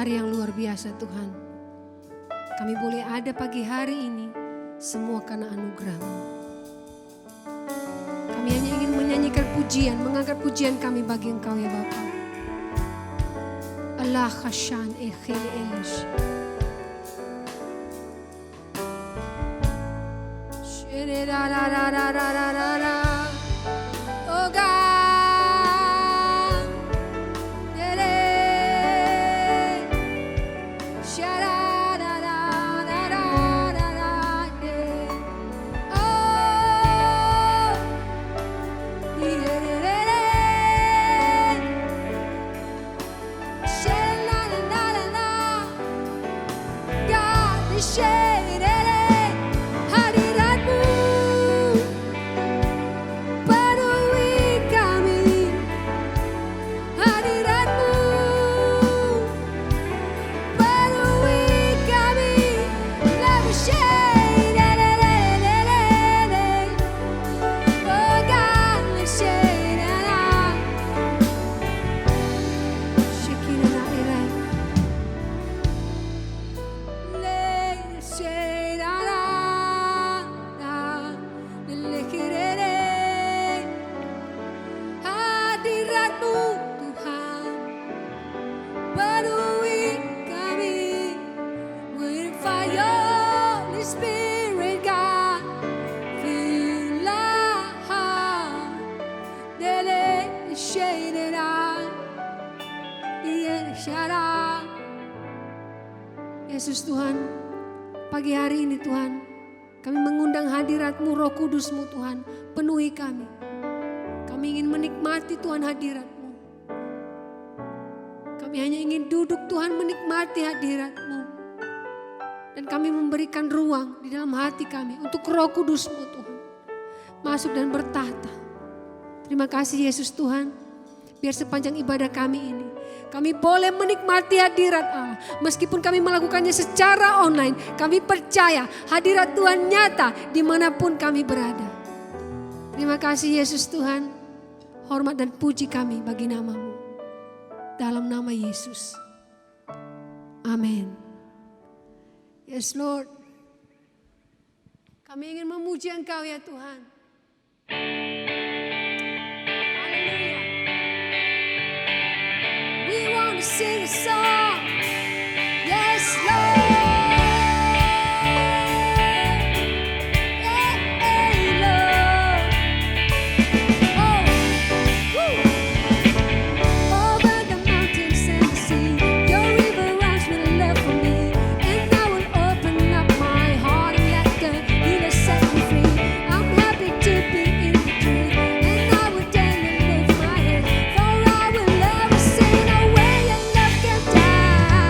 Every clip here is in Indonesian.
hari yang luar biasa Tuhan. Kami boleh ada pagi hari ini semua karena anugerah-Mu. Kami hanya ingin menyanyikan pujian, mengangkat pujian kami bagi Engkau ya Bapa. Allah khashan ekhil elish. Oh God, Yesus Tuhan, pagi hari ini Tuhan, kami mengundang hadirat-Mu, Roh Kudus-Mu Tuhan, penuhi kami. Kami ingin menikmati Tuhan hadirat-Mu. Kami hanya ingin duduk Tuhan menikmati hadirat-Mu. Dan kami memberikan ruang di dalam hati kami untuk Roh Kudus-Mu Tuhan. Masuk dan bertahta. Terima kasih Yesus Tuhan, biar sepanjang ibadah kami ini, kami boleh menikmati hadirat Allah. Meskipun kami melakukannya secara online, kami percaya hadirat Tuhan nyata dimanapun kami berada. Terima kasih Yesus Tuhan. Hormat dan puji kami bagi nama-Mu. Dalam nama Yesus. Amin. Yes Lord. Kami ingin memuji Engkau ya Tuhan. We want to sing a song. Yes, Lord. Hey, Lord. Oh, woo. Over the mountains and the sea, your river runs with love for me. And I will open up my heart and let the healer set me free. I'm happy to be in the tree, and I will stand and lift my head, for I will never sing away your love can die.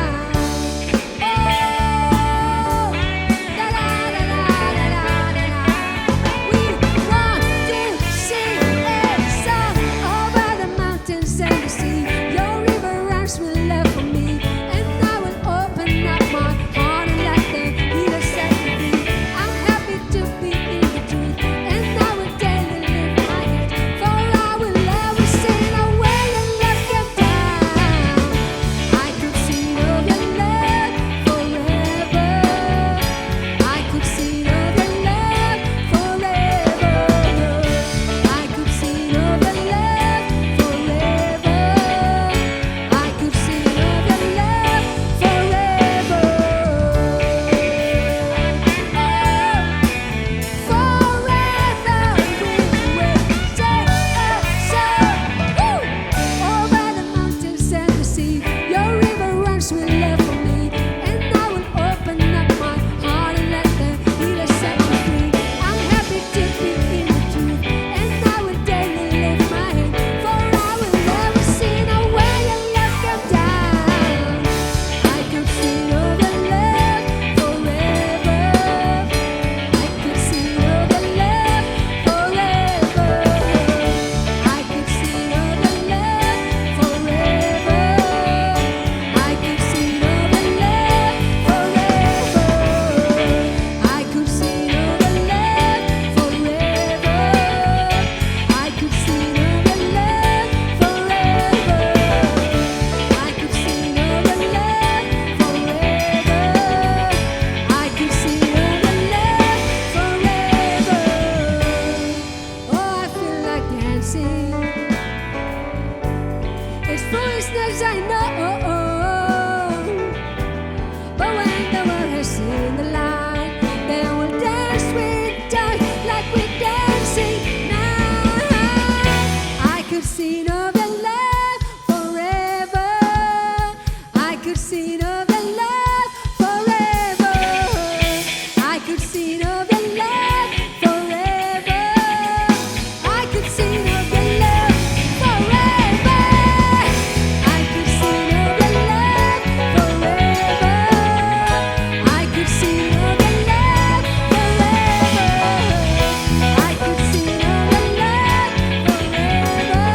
sing now. I could sing of your love forever. I could sing of your love forever. I could sing of your love forever. I could sing of your love forever. I could sing of your love forever. I could sing of your love forever. I could sing of your love forever.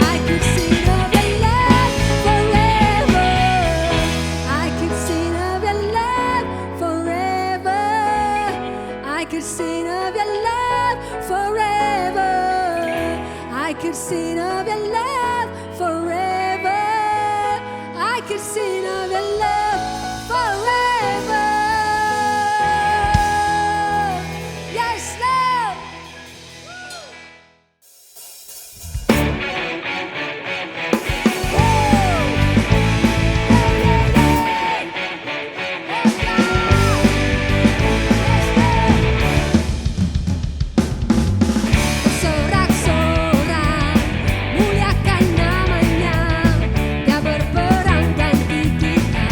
I could sing of your love forever. I could sing of your love forever. I could sing of your love forever. I could sing of your love forever. I could sing of your love forever. Yes, Lord. Sorak-sorak, muliakan namanya. Dia berperang ganti kita.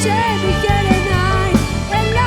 Take me getting night and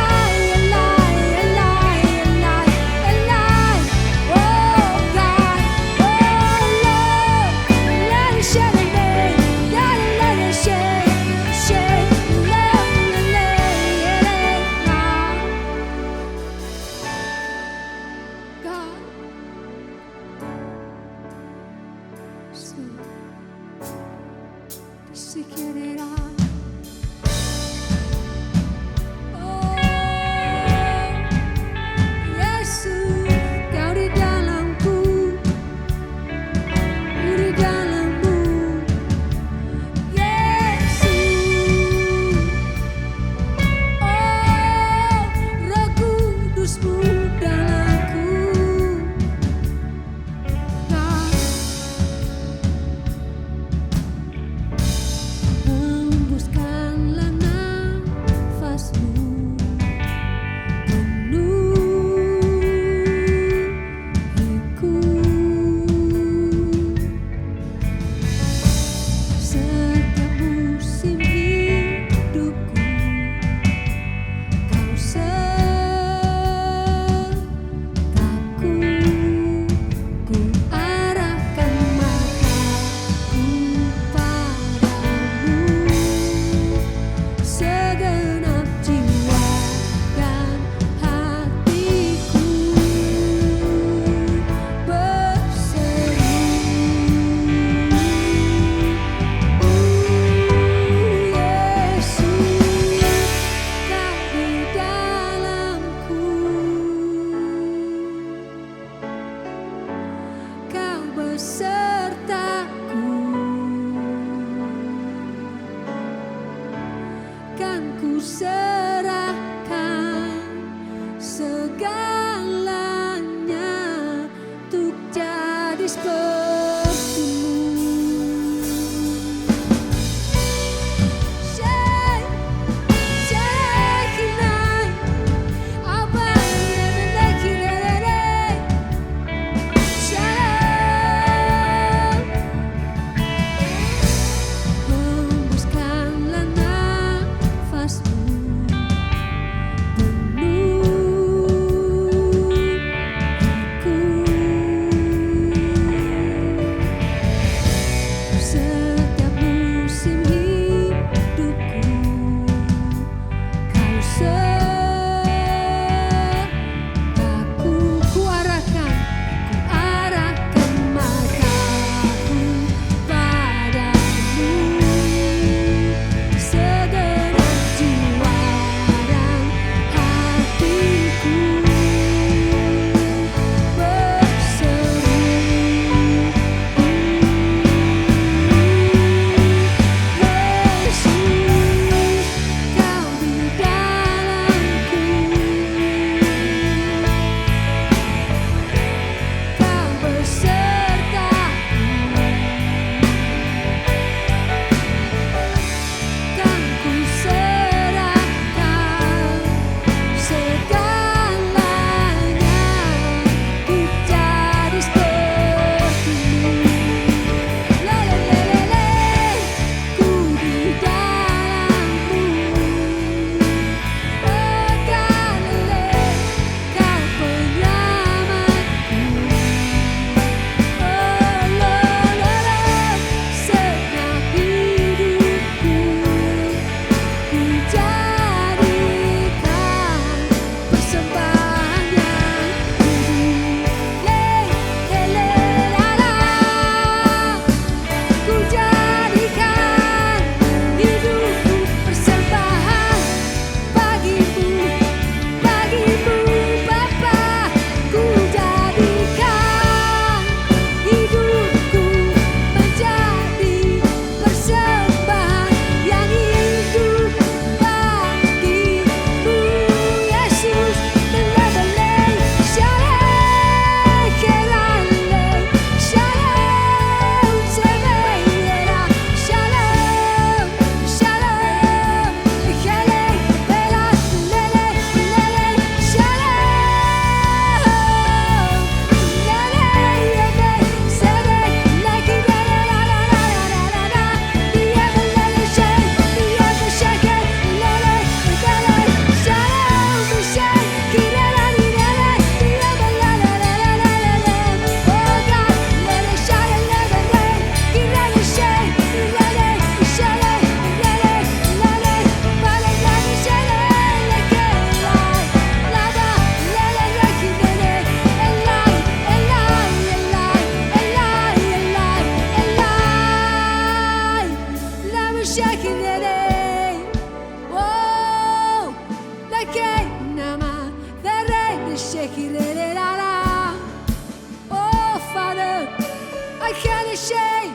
shame.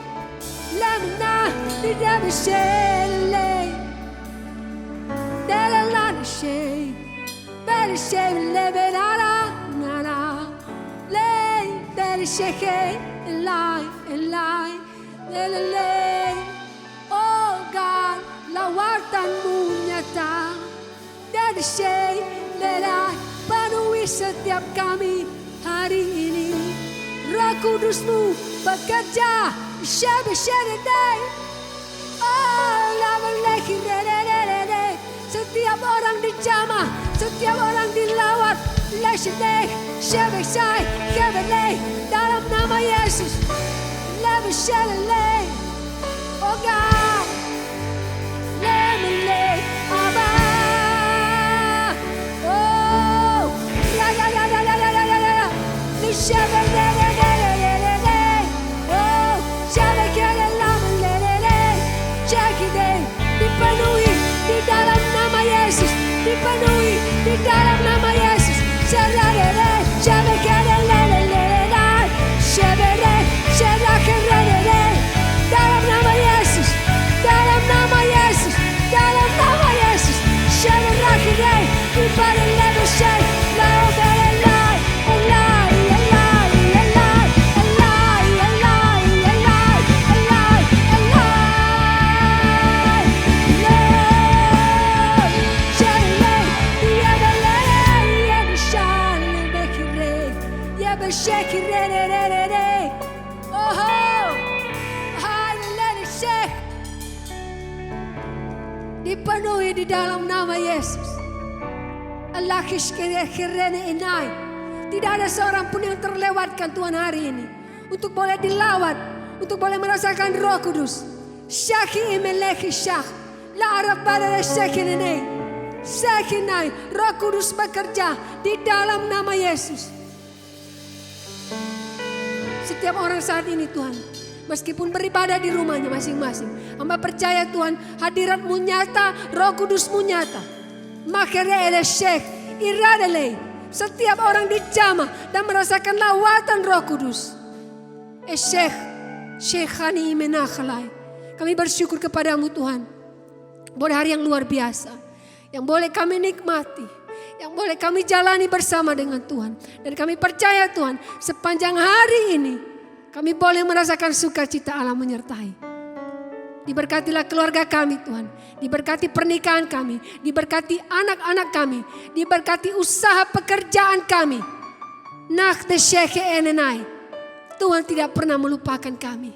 Lemna, di never shame. Della la shame. Better shame, leve na na. Lay, better shake, lie, lay. Oh God, lawatanmu nyata. Dari shame, penuhi setiap kami hari ini. Roh Kudus-Mu bekerja. Shebe-shebe-day. Oh, lama-lagi. Setiap orang dijamah, setiap orang dilawat. Lesedeh, shebe-shai, shebe-lay. Dalam nama Yesus. Lebe-shebe-lay. Oh God. Lebe-lay. Abba. Oh. La. Shebe-lay. Oh. Shebe-lay. Jeki-day. Dipenuhi di dalam nama Yesus. Dipenuhi di dalam nama Yesus. Shebe-lay. Shebe-lay. Shebe-lay. Dalam nama Yesus. Dalam nama Yesus. Dalam nama Yesus. Shebe-lay. Dipenuhi. Dipenuhi di dalam nama Yesus. Allah kishkirene inai. Tidak ada seorang pun yang terlewatkan Tuhan hari ini. Untuk boleh dilawat. Untuk boleh merasakan Roh Kudus. Syaki imeleki syak. La arab pada syakinene. Syakinai. Roh Kudus bekerja di dalam nama Yesus. Setiap orang saat ini Tuhan. Meskipun beribadah di rumahnya masing-masing. Hamba percaya Tuhan hadirat-Mu nyata, Roh Kudus-Mu nyata. Makere ele syekh, iradele. Setiap orang dijamah dan merasakan lawatan Roh Kudus. Syekhani imenakhalai. Kami bersyukur kepadamu Tuhan. Boleh hari yang luar biasa. Yang boleh kami nikmati. Yang boleh kami jalani bersama dengan Tuhan. Dan kami percaya Tuhan sepanjang hari ini. Kami boleh merasakan sukacita Allah menyertai. Diberkatilah keluarga kami Tuhan. Diberkati pernikahan kami. Diberkati anak-anak kami. Diberkati usaha pekerjaan kami. Nakhde syekhe enenai. Tuhan tidak pernah melupakan kami.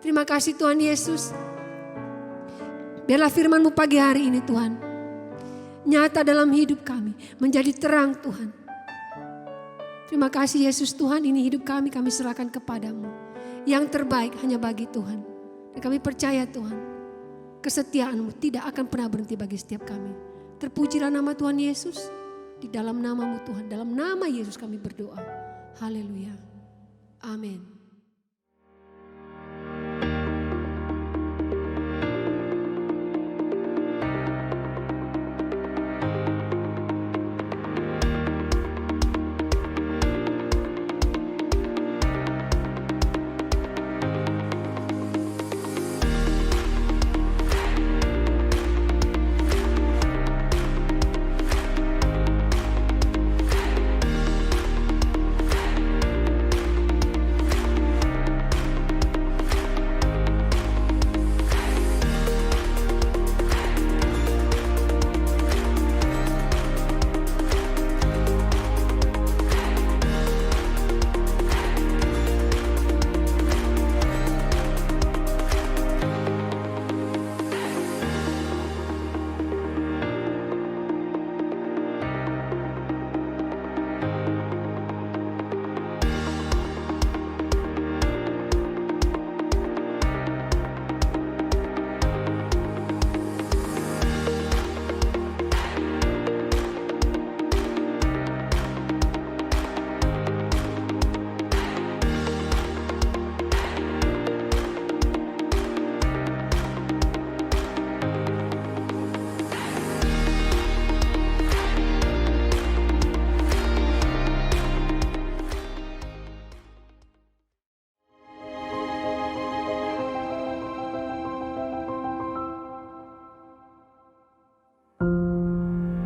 Terima kasih Tuhan Yesus. Biarlah firman-Mu pagi hari ini Tuhan. Nyata dalam hidup kami. Menjadi terang Tuhan. Terima kasih Yesus Tuhan, ini hidup kami serahkan kepadamu. Yang terbaik hanya bagi Tuhan. Dan kami percaya Tuhan, kesetiaan-Mu tidak akan pernah berhenti bagi setiap kami. Terpujilah nama Tuhan Yesus. Di dalam nama-Mu Tuhan, dalam nama Yesus kami berdoa. Haleluya. Amin.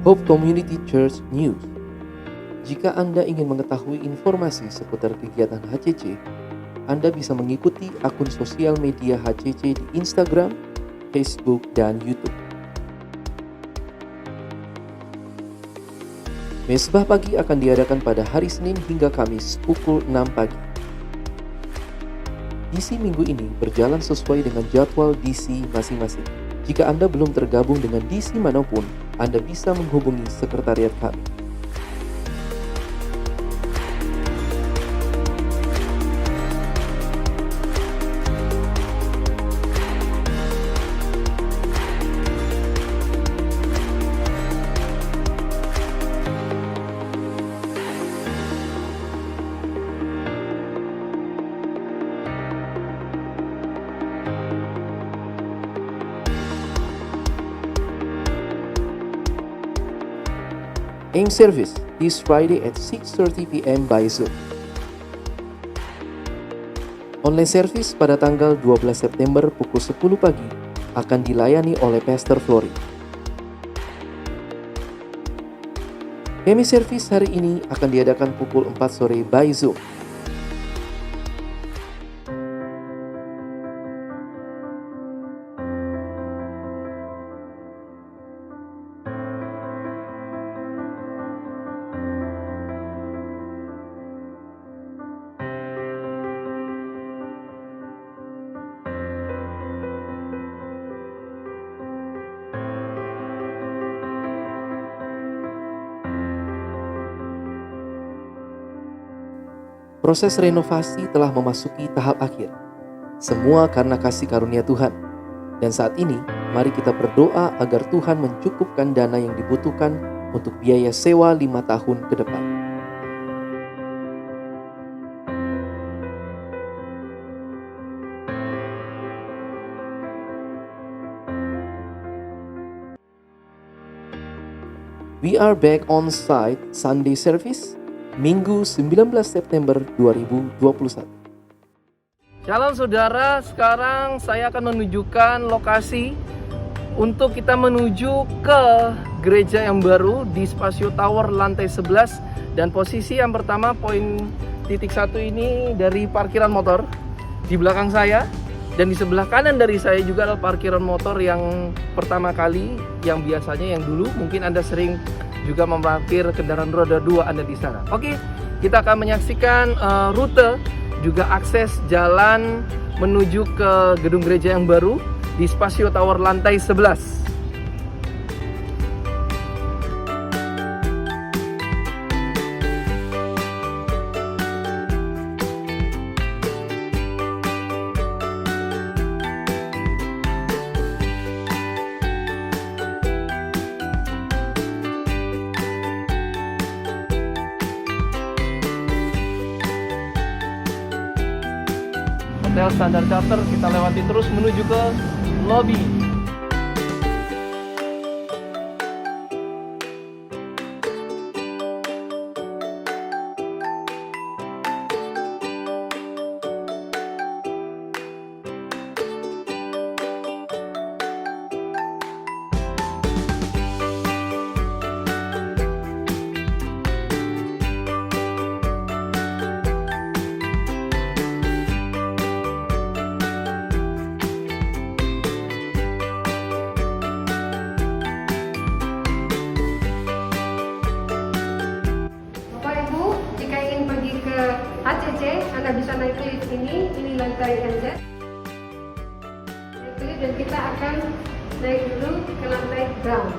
Hope Community Church News. Jika Anda ingin mengetahui informasi seputar kegiatan HCC, Anda bisa mengikuti akun sosial media HCC di Instagram, Facebook, dan YouTube. Mesbah pagi akan diadakan pada hari Senin hingga Kamis pukul 6 pagi. DC minggu ini berjalan sesuai dengan jadwal DC masing-masing. Jika Anda belum tergabung dengan DC manapun, Anda bisa menghubungi sekretariat kami. AIM service this Friday at 6:30 p.m. by Zoom. Online service pada tanggal 12 September pukul 10 pagi akan dilayani oleh Pastor Flory. Kemi service hari ini akan diadakan pukul 4 sore by Zoom. Proses renovasi telah memasuki tahap akhir. Semua karena kasih karunia Tuhan. Dan saat ini, mari kita berdoa agar Tuhan mencukupkan dana yang dibutuhkan untuk biaya sewa 5 tahun ke depan. We are back on site Sunday service Minggu 19 September 2021. Shalom saudara, sekarang saya akan menunjukkan lokasi untuk kita menuju ke gereja yang baru di Spasio Tower lantai 11. Dan posisi yang pertama, poin titik 1 ini dari parkiran motor di belakang saya. Dan di sebelah kanan dari saya juga adalah parkiran motor yang pertama kali, yang biasanya yang dulu mungkin Anda sering juga memarkir kendaraan roda 2 Anda di sana. Oke, kita akan menyaksikan rute juga akses jalan menuju ke gedung gereja yang baru di Spasio Tower lantai 11. Hotel Standard Charter kita lewati terus menuju ke lobby. HCC, Anda bisa naik lift ini lantai NZ. Naik lift dan kita akan naik dulu ke lantai ground.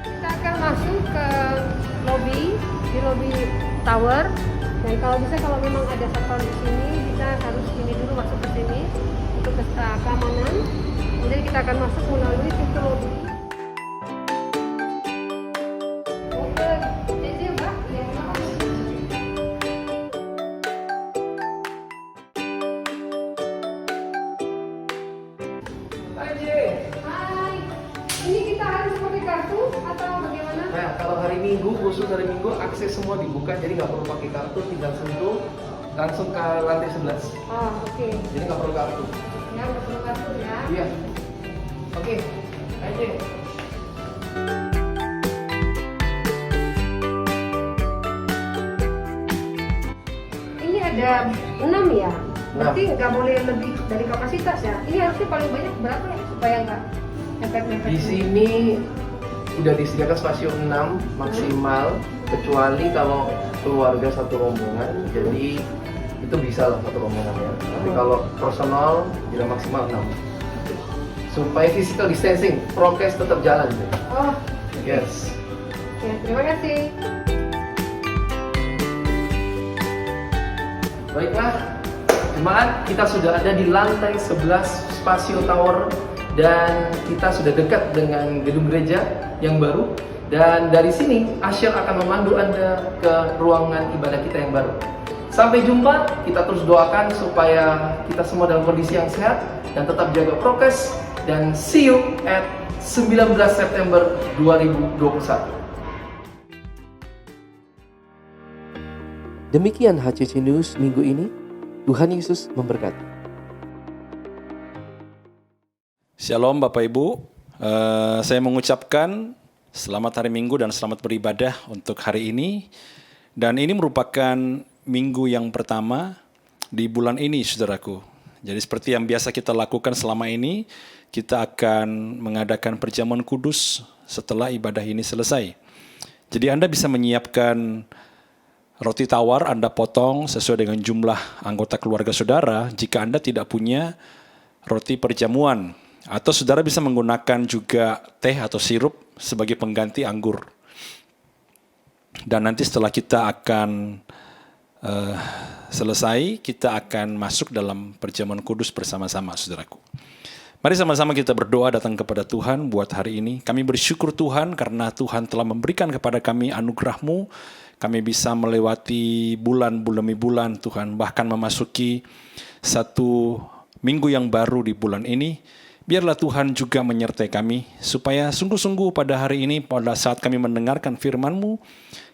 Kita akan masuk ke lobby, di lobby tower. Dan kalau bisa, kalau memang ada satpam di sini, kita harus ini dulu masuk ke sini untuk keamanan. Kemudian kita akan masuk melalui pintu lobby. Oke, jadi Mbak, ya. Hai. Ini kita harus pakai kartu atau bagaimana? Nah, kalau hari Minggu, khusus hari Minggu, akses semua dibuka, jadi nggak perlu pakai kartu, tinggal sentuh, langsung ke lantai 11. Oh, oke. Jadi nggak perlu kartu. Ya, nggak perlu kartu ya. Iya. Oke, aja. Ini ada 6 ya? Berarti nggak boleh lebih dari kapasitas ya? Ini harusnya paling banyak berapa ya? Supaya nggak mepet-mepet. Di sini udah disediakan stasiun 6 maksimal, kecuali kalau keluarga satu rombongan, jadi itu bisa lah satu rombongan ya. Tapi kalau personal tidak maksimal 6. Supaya physical distancing, prokes tetap jalan. Oh, Yes. oke. Terima kasih. Baiklah, jemaat, kita sudah ada di lantai 11 Spasio Tower dan kita sudah dekat dengan gedung gereja yang baru. Dan dari sini, Asher akan memandu Anda ke ruangan ibadah kita yang baru. Sampai jumpa, kita terus doakan supaya kita semua dalam kondisi yang sehat dan tetap jaga prokes. Dan see you at 19 September 2021. Demikian HCC News minggu ini. Tuhan Yesus memberkati. Shalom Bapak Ibu, saya mengucapkan selamat hari Minggu dan selamat beribadah untuk hari ini. Dan ini merupakan minggu yang pertama di bulan ini, saudaraku. Jadi seperti yang biasa kita lakukan selama ini, kita akan mengadakan perjamuan kudus setelah ibadah ini selesai. Jadi Anda bisa menyiapkan roti tawar, Anda potong sesuai dengan jumlah anggota keluarga saudara jika Anda tidak punya roti perjamuan. Atau saudara bisa menggunakan juga teh atau sirup sebagai pengganti anggur. Dan nanti setelah kita akan selesai, kita akan masuk dalam perjamuan kudus bersama-sama, saudaraku. Mari sama-sama kita berdoa datang kepada Tuhan buat hari ini. Kami bersyukur Tuhan karena Tuhan telah memberikan kepada kami anugerah-Mu. Kami bisa melewati bulan demi bulan Tuhan, bahkan memasuki satu minggu yang baru di bulan ini. Biarlah Tuhan juga menyertai kami, supaya sungguh-sungguh pada hari ini, pada saat kami mendengarkan firman-Mu,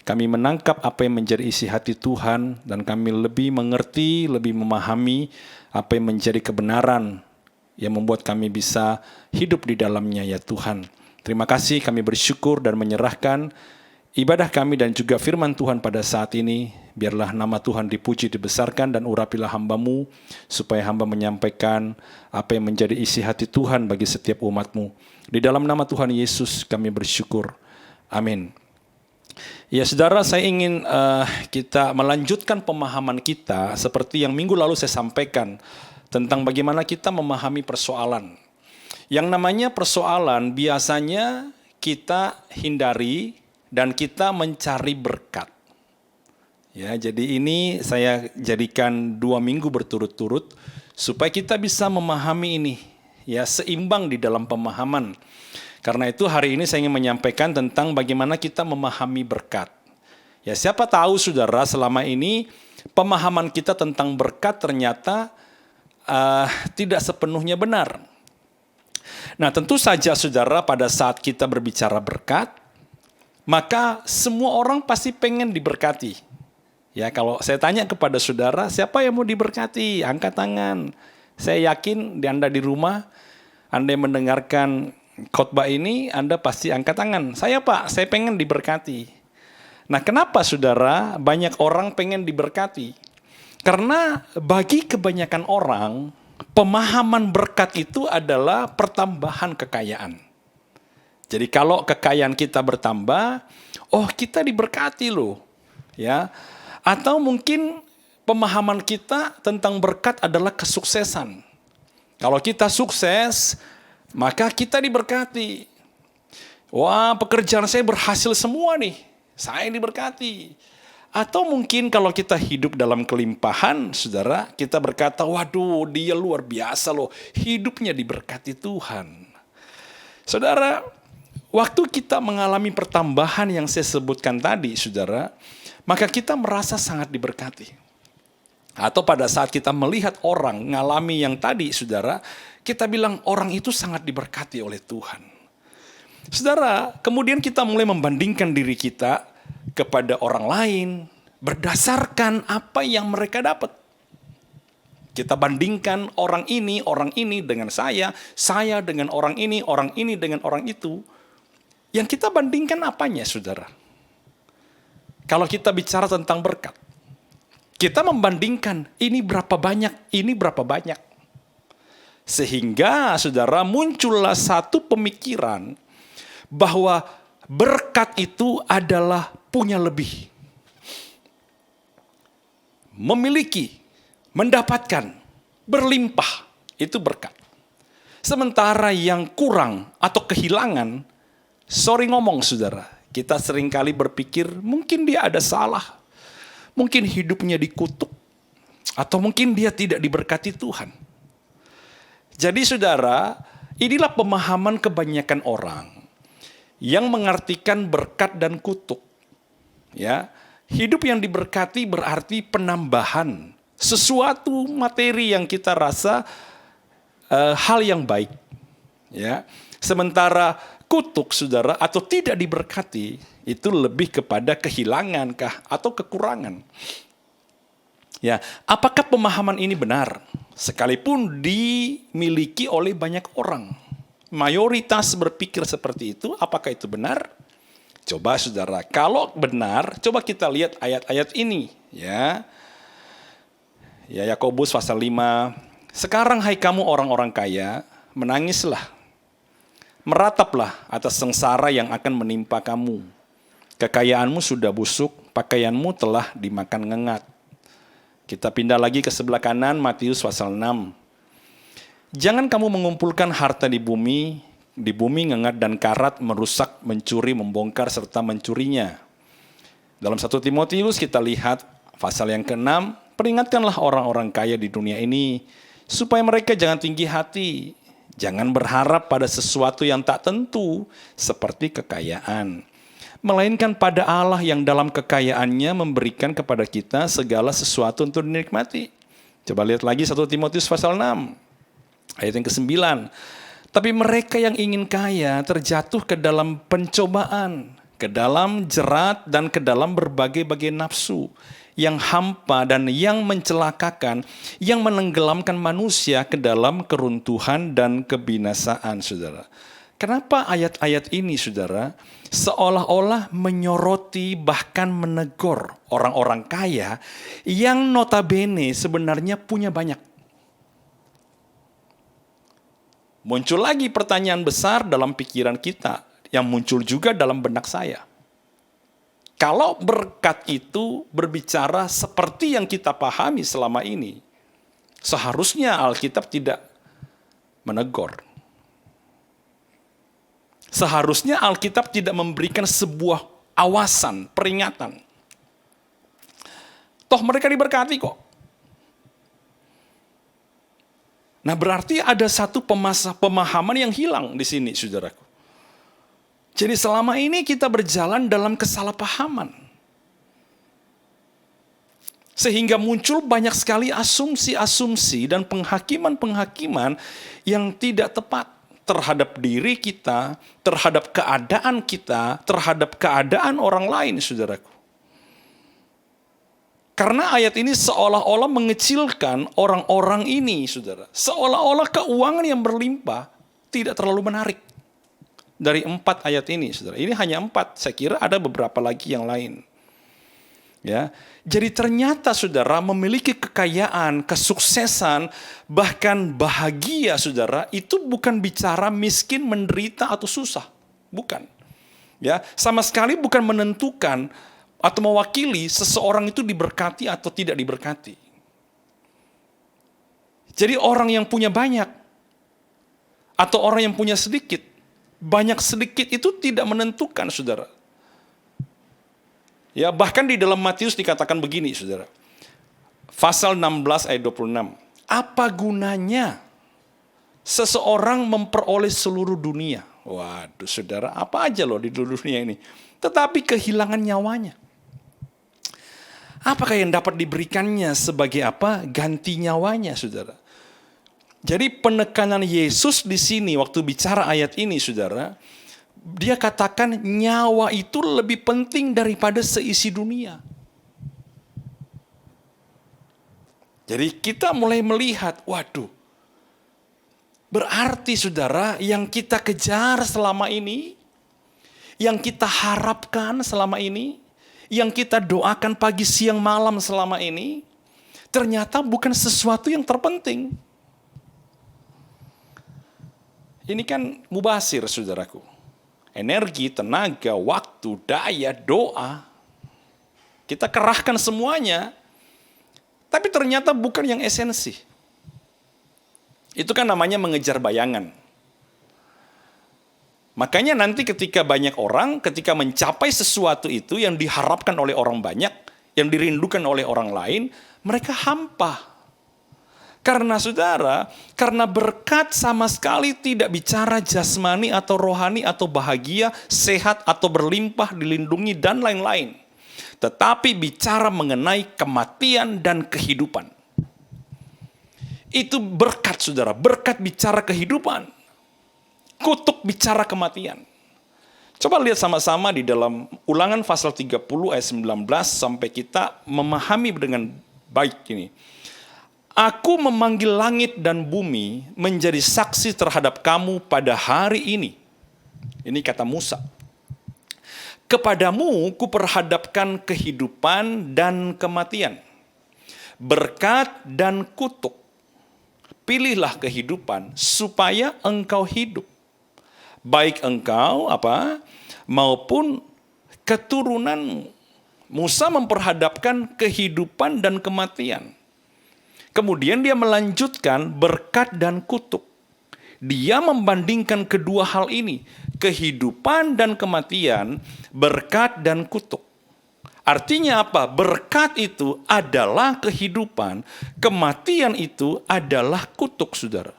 kami menangkap apa yang menjadi isi hati Tuhan, dan kami lebih mengerti, lebih memahami apa yang menjadi kebenaran yang membuat kami bisa hidup di dalamnya ya Tuhan. Terima kasih, kami bersyukur dan menyerahkan ibadah kami dan juga firman Tuhan pada saat ini. Biarlah nama Tuhan dipuji, dibesarkan, dan urapilah hamba-Mu, supaya hamba menyampaikan apa yang menjadi isi hati Tuhan bagi setiap umat-Mu. Di dalam nama Tuhan Yesus kami bersyukur. Amin. Ya saudara, saya ingin kita melanjutkan pemahaman kita seperti yang minggu lalu saya sampaikan tentang bagaimana kita memahami persoalan. Yang namanya persoalan biasanya kita hindari dan kita mencari berkat. Ya, jadi ini saya jadikan 2 minggu berturut-turut supaya kita bisa memahami ini, ya, seimbang di dalam pemahaman. Karena itu hari ini saya ingin menyampaikan tentang bagaimana kita memahami berkat. Ya, siapa tahu saudara selama ini pemahaman kita tentang berkat ternyata tidak sepenuhnya benar. Nah, tentu saja saudara, pada saat kita berbicara berkat, maka semua orang pasti pengen diberkati. Ya, kalau saya tanya kepada saudara, siapa yang mau diberkati? Angkat tangan. Saya yakin di Anda di rumah, Anda yang mendengarkan khotbah ini, Anda pasti angkat tangan. Saya Pak, saya pengen diberkati. Nah, kenapa saudara banyak orang pengen diberkati? Karena bagi kebanyakan orang, pemahaman berkat itu adalah pertambahan kekayaan. Jadi kalau kekayaan kita bertambah, oh kita diberkati loh. Ya. Atau mungkin pemahaman kita tentang berkat adalah kesuksesan. Kalau kita sukses, maka kita diberkati. Wah, pekerjaan saya berhasil semua nih, saya diberkati. Atau mungkin kalau kita hidup dalam kelimpahan, saudara, kita berkata, waduh dia luar biasa loh, hidupnya diberkati Tuhan. Saudara, waktu kita mengalami pertambahan yang saya sebutkan tadi, saudara, maka kita merasa sangat diberkati. Atau pada saat kita melihat orang mengalami yang tadi, saudara, kita bilang orang itu sangat diberkati oleh Tuhan. Saudara, kemudian kita mulai membandingkan diri kita kepada orang lain berdasarkan apa yang mereka dapat. Kita bandingkan orang ini dengan saya dengan orang ini dengan orang itu. Yang kita bandingkan apanya, saudara? Kalau kita bicara tentang berkat, kita membandingkan ini berapa banyak. Sehingga, saudara, muncullah satu pemikiran bahwa berkat itu adalah punya lebih. Memiliki, mendapatkan, berlimpah, itu berkat. Sementara yang kurang atau kehilangan, sorry ngomong saudara, kita seringkali berpikir mungkin dia ada salah, mungkin hidupnya dikutuk, atau mungkin dia tidak diberkati Tuhan. Jadi saudara, inilah pemahaman kebanyakan orang yang mengartikan berkat dan kutuk. Ya, hidup yang diberkati berarti penambahan sesuatu materi yang kita rasa hal yang baik. Ya, sementara kutuk saudara atau tidak diberkati itu lebih kepada kehilangan kah atau kekurangan. Ya, apakah pemahaman ini benar? Sekalipun dimiliki oleh banyak orang, mayoritas berpikir seperti itu, apakah itu benar? Coba saudara, kalau benar, coba kita lihat ayat-ayat ini. Ya, Yakobus pasal 5. Sekarang hai kamu orang-orang kaya, menangislah, merataplah atas sengsara yang akan menimpa kamu. Kekayaanmu sudah busuk, pakaianmu telah dimakan ngengat. Kita pindah lagi ke sebelah kanan, Matius pasal 6. Jangan kamu mengumpulkan harta di bumi ngengat dan karat, merusak, mencuri, membongkar, serta mencurinya. Dalam 1 Timotius kita lihat pasal yang ke-6, peringatkanlah orang-orang kaya di dunia ini, supaya mereka jangan tinggi hati, jangan berharap pada sesuatu yang tak tentu, seperti kekayaan. Melainkan pada Allah yang dalam kekayaannya memberikan kepada kita segala sesuatu untuk dinikmati. Coba lihat lagi 1 Timotius pasal 6, ayat yang ke-9. Tapi mereka yang ingin kaya terjatuh ke dalam pencobaan, ke dalam jerat dan ke dalam berbagai-bagai nafsu yang hampa dan yang mencelakakan, yang menenggelamkan manusia ke dalam keruntuhan dan kebinasaan, saudara. Kenapa ayat-ayat ini, saudara, seolah-olah menyoroti bahkan menegur orang-orang kaya yang notabene sebenarnya punya banyak? Muncul lagi pertanyaan besar dalam pikiran kita yang muncul juga dalam benak saya. Kalau berkat itu berbicara seperti yang kita pahami selama ini, seharusnya Alkitab tidak menegur. Seharusnya Alkitab tidak memberikan sebuah awasan, peringatan. Toh mereka diberkati kok. Nah, berarti ada satu pemahaman yang hilang di sini, saudaraku. Jadi selama ini kita berjalan dalam kesalahpahaman. Sehingga muncul banyak sekali asumsi-asumsi dan penghakiman-penghakiman yang tidak tepat terhadap diri kita, terhadap keadaan kita, terhadap keadaan orang lain, saudaraku. Karena ayat ini seolah-olah mengecilkan orang-orang ini, saudara. Seolah-olah keuangan yang berlimpah tidak terlalu menarik. Dari 4 ayat ini, saudara. Ini hanya 4, saya kira ada beberapa lagi yang lain. Ya, jadi ternyata saudara memiliki kekayaan, kesuksesan, bahkan bahagia, saudara, itu bukan bicara miskin, menderita atau susah, bukan. Ya, sama sekali bukan menentukan atau mewakili seseorang itu diberkati atau tidak diberkati. Jadi orang yang punya banyak atau orang yang punya sedikit, banyak sedikit itu tidak menentukan, saudara. Ya, bahkan di dalam Matius dikatakan begini, saudara. Pasal 16 ayat 26. Apa gunanya seseorang memperoleh seluruh dunia? Waduh, saudara, apa aja loh di dunia ini. Tetapi kehilangan nyawanya. Apakah yang dapat diberikannya sebagai apa? Ganti nyawanya, saudara. Jadi penekanan Yesus di sini waktu bicara ayat ini, saudara, dia katakan nyawa itu lebih penting daripada seisi dunia. Jadi kita mulai melihat, waduh, berarti saudara yang kita kejar selama ini, yang kita harapkan selama ini, yang kita doakan pagi siang malam selama ini, ternyata bukan sesuatu yang terpenting. Ini kan mubazir, saudaraku. Energi, tenaga, waktu, daya, doa. Kita kerahkan semuanya. Tapi ternyata bukan yang esensi. Itu kan namanya mengejar bayangan. Makanya nanti ketika banyak orang, ketika mencapai sesuatu itu yang diharapkan oleh orang banyak, yang dirindukan oleh orang lain, mereka hampa. Karena saudara, karena berkat sama sekali tidak bicara jasmani atau rohani atau bahagia, sehat atau berlimpah, dilindungi dan lain-lain. Tetapi bicara mengenai kematian dan kehidupan. Itu berkat saudara, berkat bicara kehidupan. Kutuk bicara kematian. Coba lihat sama-sama di dalam Ulangan pasal 30 ayat 19 sampai kita memahami dengan baik ini. Aku memanggil langit dan bumi menjadi saksi terhadap kamu pada hari ini. Ini kata Musa. Kepadamu kuperhadapkan kehidupan dan kematian, berkat dan kutuk. Pilihlah kehidupan supaya engkau hidup. Baik engkau maupun keturunanmu. Musa memperhadapkan kehidupan dan kematian. Kemudian dia melanjutkan berkat dan kutuk. Dia membandingkan kedua hal ini, kehidupan dan kematian, berkat dan kutuk. Artinya apa? Berkat itu adalah kehidupan, kematian itu adalah kutuk, saudara.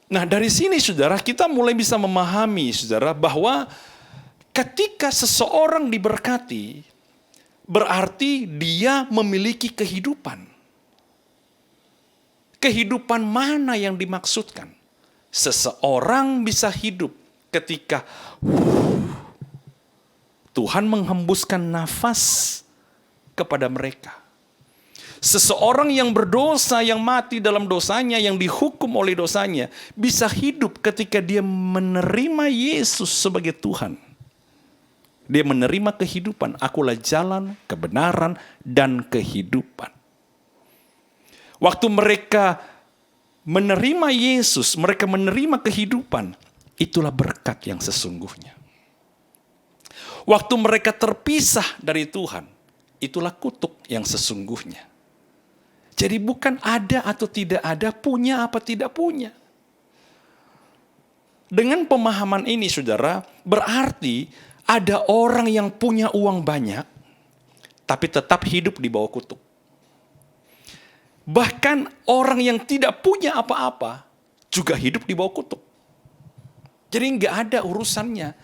Nah, dari sini saudara, kita mulai bisa memahami saudara bahwa ketika seseorang diberkati, berarti dia memiliki kehidupan. Kehidupan mana yang dimaksudkan? Seseorang bisa hidup ketika Tuhan menghembuskan nafas kepada mereka. Seseorang yang berdosa, yang mati dalam dosanya, yang dihukum oleh dosanya, bisa hidup ketika dia menerima Yesus sebagai Tuhan. Dia menerima kehidupan. Akulah jalan, kebenaran, dan kehidupan. Waktu mereka menerima Yesus, mereka menerima kehidupan, itulah berkat yang sesungguhnya. Waktu mereka terpisah dari Tuhan, itulah kutuk yang sesungguhnya. Jadi bukan ada atau tidak ada, punya apa tidak punya. Dengan pemahaman ini saudara, berarti ada orang yang punya uang banyak, tapi tetap hidup di bawah kutuk. Bahkan orang yang tidak punya apa-apa juga hidup di bawah kutuk. Jadi nggak ada urusannya.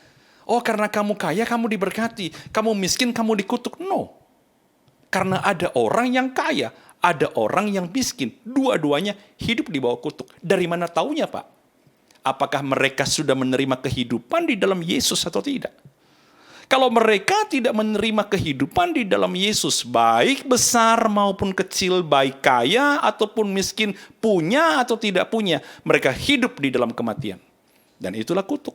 Oh, karena kamu kaya, kamu diberkati. Kamu miskin, kamu dikutuk. No. Karena ada orang yang kaya, ada orang yang miskin. Dua-duanya hidup di bawah kutuk. Dari mana taunya, Pak? Apakah mereka sudah menerima kehidupan di dalam Yesus atau tidak? Kalau mereka tidak menerima kehidupan di dalam Yesus, baik besar maupun kecil, baik kaya ataupun miskin, punya atau tidak punya, mereka hidup di dalam kematian. Dan itulah kutuk.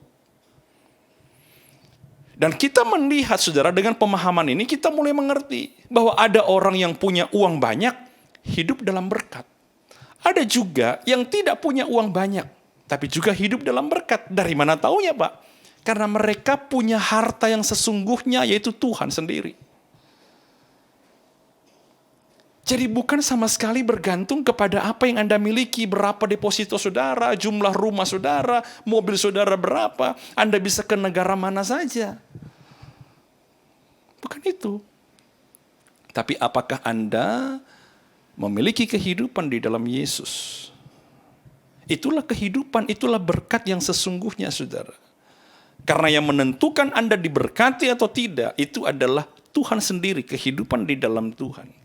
Dan kita melihat, saudara, dengan pemahaman ini, kita mulai mengerti bahwa ada orang yang punya uang banyak, hidup dalam berkat. Ada juga yang tidak punya uang banyak, tapi juga hidup dalam berkat. Dari mana taunya, Pak? Karena mereka punya harta yang sesungguhnya, yaitu Tuhan sendiri. Jadi bukan sama sekali bergantung kepada apa yang Anda miliki, berapa deposito saudara, jumlah rumah saudara, mobil saudara berapa, Anda bisa ke negara mana saja. Bukan itu. Tapi apakah Anda memiliki kehidupan di dalam Yesus? Itulah kehidupan, itulah berkat yang sesungguhnya, saudara. Karena yang menentukan Anda diberkati atau tidak, itu adalah Tuhan sendiri, kehidupan di dalam Tuhan.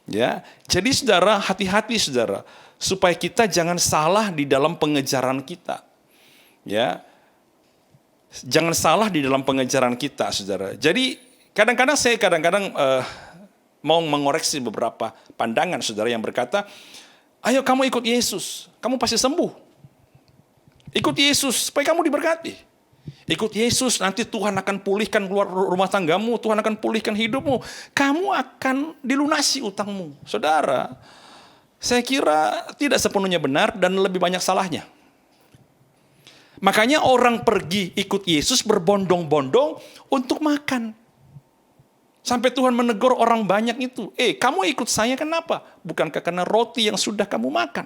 Ya, jadi saudara, hati-hati saudara, supaya kita jangan salah di dalam pengejaran kita. Ya, Jangan salah di dalam pengejaran kita, saudara. Jadi kadang-kadang saya mau mengoreksi beberapa pandangan saudara yang berkata, ayo kamu ikut Yesus, kamu pasti sembuh. Ikut Yesus supaya kamu diberkati. Ikut Yesus, nanti Tuhan akan pulihkan keluar rumah tanggamu, Tuhan akan pulihkan hidupmu. Kamu akan dilunasi utangmu. Saudara, saya kira tidak sepenuhnya benar dan lebih banyak salahnya. Makanya orang pergi ikut Yesus berbondong-bondong untuk makan. Sampai Tuhan menegur orang banyak itu. Kamu ikut saya kenapa? Bukankah karena roti yang sudah kamu makan?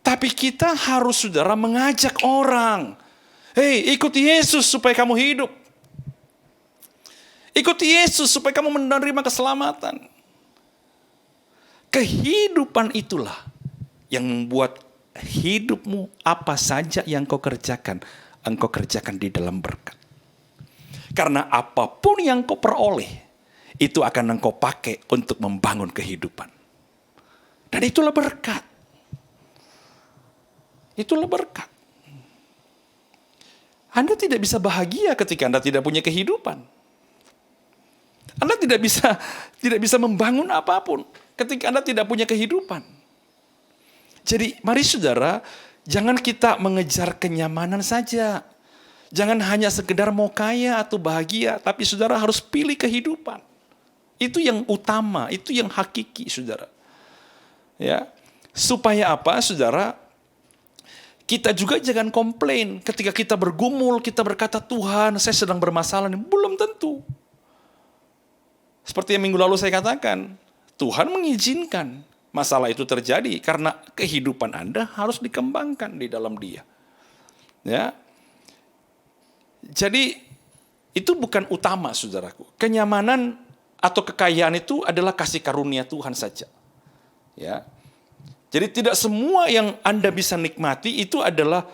Tapi kita harus, saudara, mengajak orang. Ikut Yesus supaya kamu hidup. Ikut Yesus supaya kamu menerima keselamatan. Kehidupan itulah yang membuat hidupmu apa saja yang engkau kerjakan di dalam berkat. Karena apapun yang kau peroleh, itu akan engkau pakai untuk membangun kehidupan. Dan itulah berkat. Itulah berkat. Anda tidak bisa bahagia ketika Anda tidak punya kehidupan. Anda tidak bisa membangun apapun ketika Anda tidak punya kehidupan. Jadi mari saudara, jangan kita mengejar kenyamanan saja. Jangan hanya sekedar mau kaya atau bahagia, tapi saudara harus pilih kehidupan. Itu yang utama, itu yang hakiki, saudara. Ya, supaya apa, saudara? Kita juga jangan komplain ketika kita bergumul, kita berkata, Tuhan, saya sedang bermasalah. Belum tentu. Seperti yang minggu lalu saya katakan, Tuhan mengizinkan masalah itu terjadi karena kehidupan Anda harus dikembangkan di dalam Dia. Ya. Jadi itu bukan utama, saudaraku. Kenyamanan atau kekayaan itu adalah kasih karunia Tuhan saja. Ya. Jadi tidak semua yang Anda bisa nikmati itu adalah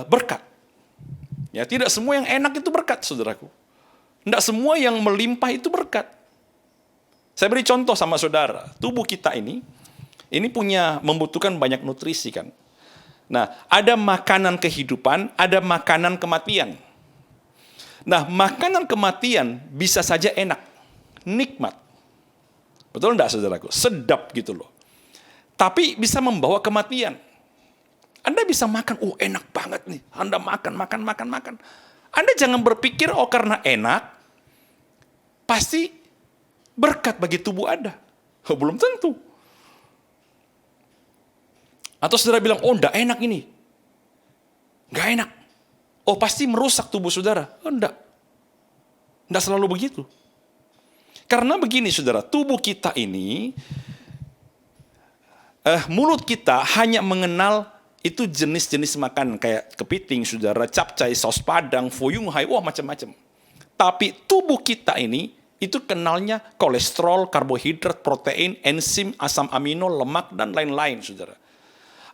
berkat. Ya, tidak semua yang enak itu berkat, saudaraku. Tidak semua yang melimpah itu berkat. Saya beri contoh sama saudara. Tubuh kita ini membutuhkan banyak nutrisi kan. Nah, ada makanan kehidupan, ada makanan kematian. Nah, makanan kematian bisa saja enak, nikmat. Betul enggak, saudaraku? Sedap gitu loh. Tapi bisa membawa kematian. Anda bisa makan, enak banget nih. Anda makan. Anda jangan berpikir, karena enak, pasti berkat bagi tubuh Anda. Belum tentu. Atau saudara bilang, enggak enak ini. Enggak enak. Pasti merusak tubuh saudara. Enggak. Enggak selalu begitu. Karena begini saudara, tubuh kita ini, mulut kita hanya mengenal itu jenis-jenis makanan. Kayak kepiting saudara, capcay, saus padang, fuyung hai, macam-macam. Tapi tubuh kita ini, itu kenalnya kolesterol, karbohidrat, protein, enzim, asam amino, lemak, dan lain-lain saudara.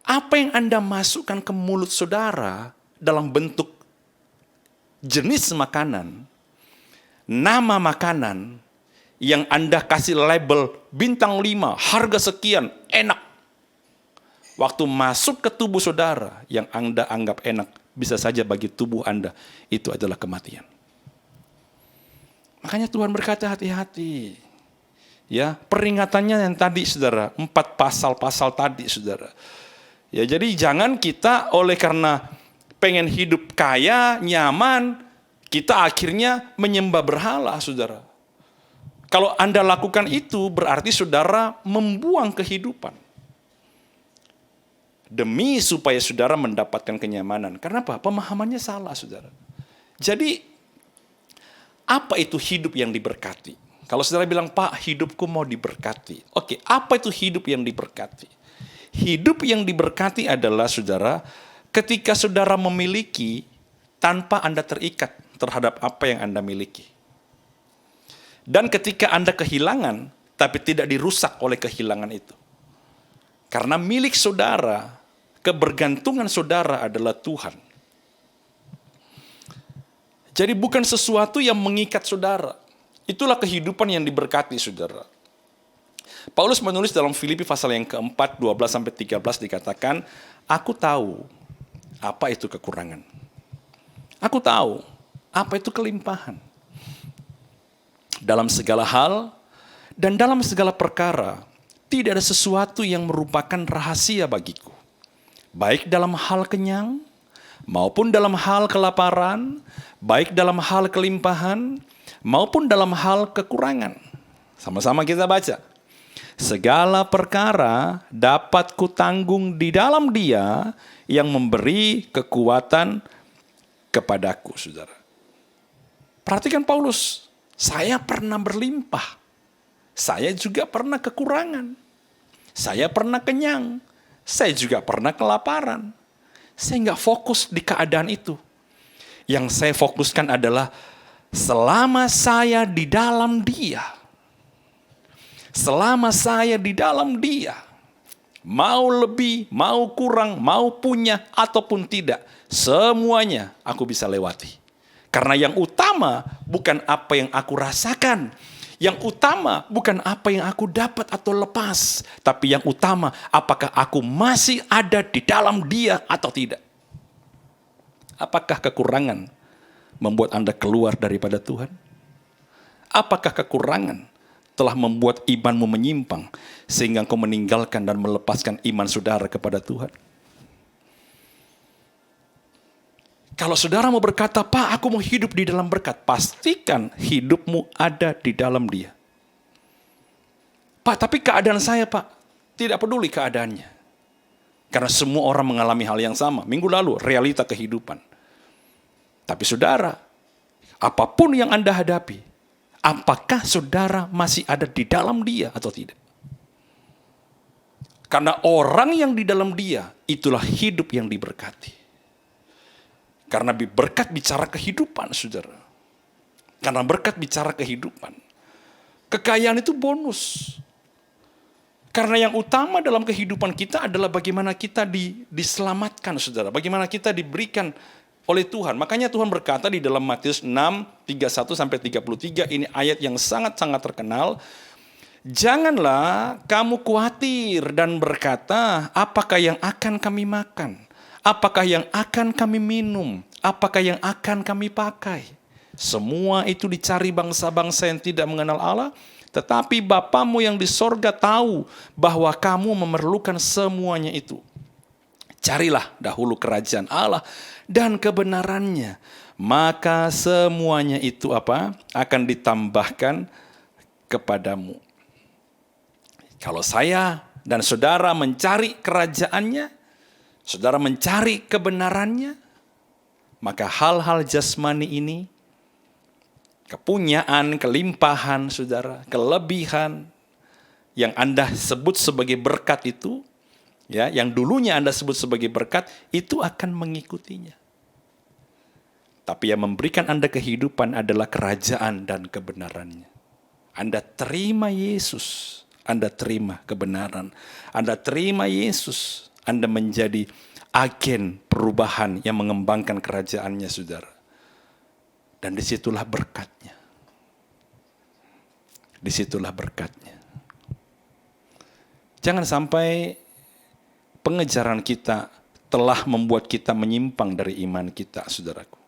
Apa yang Anda masukkan ke mulut saudara dalam bentuk jenis makanan, nama makanan yang Anda kasih label bintang 5, harga sekian, enak. Waktu masuk ke tubuh saudara yang Anda anggap enak, bisa saja bagi tubuh Anda itu adalah kematian. Makanya Tuhan berkata hati-hati. Ya, peringatannya yang tadi saudara, 4 pasal-pasal tadi saudara. Ya, jadi jangan kita oleh karena pengen hidup kaya, nyaman, kita akhirnya menyembah berhala, saudara. Kalau Anda lakukan itu, berarti saudara membuang kehidupan. Demi supaya saudara mendapatkan kenyamanan. Karena apa? Pemahamannya salah, saudara. Jadi, apa itu hidup yang diberkati? Kalau saudara bilang, Pak, hidupku mau diberkati. Oke, apa itu hidup yang diberkati? Hidup yang diberkati adalah, saudara, ketika saudara memiliki tanpa Anda terikat terhadap apa yang Anda miliki. Dan ketika Anda kehilangan, tapi tidak dirusak oleh kehilangan itu. Karena milik saudara, kebergantungan saudara adalah Tuhan. Jadi bukan sesuatu yang mengikat saudara. Itulah kehidupan yang diberkati, saudara. Paulus menulis dalam Filipi pasal yang keempat, 12-13 dikatakan, Aku tahu apa itu kekurangan. Aku tahu apa itu kelimpahan. Dalam segala hal dan dalam segala perkara, tidak ada sesuatu yang merupakan rahasia bagiku. Baik dalam hal kenyang, maupun dalam hal kelaparan, baik dalam hal kelimpahan, maupun dalam hal kekurangan. Sama-sama kita baca. Segala perkara dapat kutanggung di dalam Dia yang memberi kekuatan kepadaku, saudara. Perhatikan Paulus, saya pernah berlimpah. Saya juga pernah kekurangan. Saya pernah kenyang. Saya juga pernah kelaparan. Saya nggak fokus di keadaan itu. Yang saya fokuskan adalah selama saya di dalam Dia. Selama saya di dalam Dia. Mau lebih, mau kurang, mau punya ataupun tidak. Semuanya aku bisa lewati. Karena yang utama bukan apa yang aku rasakan. Yang utama bukan apa yang aku dapat atau lepas. Tapi yang utama apakah aku masih ada di dalam Dia atau tidak. Apakah kekurangan membuat Anda keluar daripada Tuhan? Apakah kekurangan telah membuat imanmu menyimpang sehingga engkau meninggalkan dan melepaskan iman saudara kepada Tuhan? Kalau saudara mau berkata, Pak, aku mau hidup di dalam berkat, pastikan hidupmu ada di dalam Dia. Pak, tapi keadaan saya, Pak, tidak peduli keadaannya. Karena semua orang mengalami hal yang sama. Minggu lalu, realita kehidupan. Tapi saudara, apapun yang Anda hadapi, apakah saudara masih ada di dalam Dia atau tidak? Karena orang yang di dalam Dia, itulah hidup yang diberkati. Karena berkat bicara kehidupan, saudara. Karena berkat bicara kehidupan. Kekayaan itu bonus. Karena yang utama dalam kehidupan kita adalah bagaimana kita diselamatkan, saudara. Bagaimana kita diberikan oleh Tuhan. Makanya Tuhan berkata di dalam Matius 6, 31-33, ini ayat yang sangat-sangat terkenal. Janganlah kamu khawatir dan berkata, apakah yang akan kami makan? Apakah yang akan kami minum? Apakah yang akan kami pakai? Semua itu dicari bangsa-bangsa yang tidak mengenal Allah. Tetapi Bapamu yang di sorga tahu bahwa kamu memerlukan semuanya itu. Carilah dahulu kerajaan Allah dan kebenarannya. Maka semuanya itu akan ditambahkan kepadamu. Kalau saya dan saudara mencari kerajaannya, saudara mencari kebenarannya, maka hal-hal jasmani ini, kepunyaan, kelimpahan, saudara, kelebihan yang Anda sebut sebagai berkat itu, ya, yang dulunya Anda sebut sebagai berkat, itu akan mengikutinya. Tapi yang memberikan Anda kehidupan adalah kerajaan dan kebenarannya. Anda terima Yesus, Anda terima kebenaran, Anda terima Yesus, Anda menjadi agen perubahan yang mengembangkan kerajaannya, saudara. Dan disitulah berkatnya. Disitulah berkatnya. Jangan sampai pengejaran kita telah membuat kita menyimpang dari iman kita, saudaraku.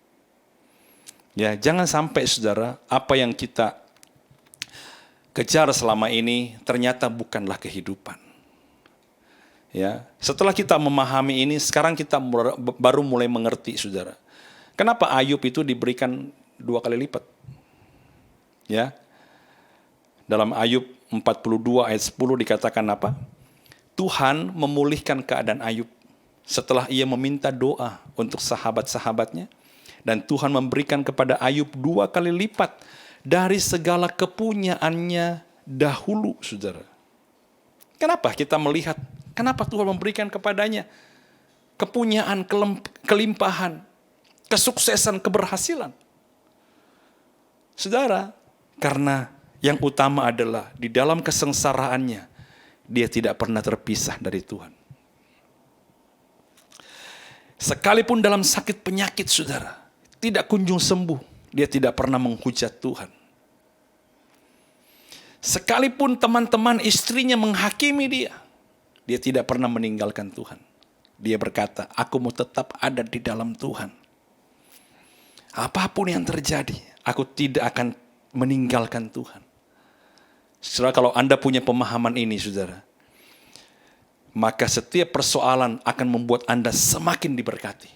Ya, jangan sampai, saudara, apa yang kita kejar selama ini ternyata bukanlah kehidupan. Ya, setelah kita memahami ini, sekarang kita baru mulai mengerti, saudara. Kenapa Ayub itu diberikan 2 kali lipat? Ya, dalam Ayub 42 ayat 10 dikatakan apa? Tuhan memulihkan keadaan Ayub setelah ia meminta doa untuk sahabat-sahabatnya. Dan Tuhan memberikan kepada Ayub 2 kali lipat dari segala kepunyaannya dahulu, saudara. Kenapa kita melihat? Kenapa Tuhan memberikan kepadanya kepunyaan, kelimpahan, kesuksesan, keberhasilan? Saudara, karena yang utama adalah di dalam kesengsaraannya, dia tidak pernah terpisah dari Tuhan. Sekalipun dalam sakit penyakit, saudara, tidak kunjung sembuh, dia tidak pernah menghujat Tuhan. Sekalipun teman-teman istrinya menghakimi dia tidak pernah meninggalkan Tuhan. Dia berkata, aku mau tetap ada di dalam Tuhan. Apapun yang terjadi, aku tidak akan meninggalkan Tuhan. Saudara, kalau Anda punya pemahaman ini, saudara, maka setiap persoalan akan membuat Anda semakin diberkati.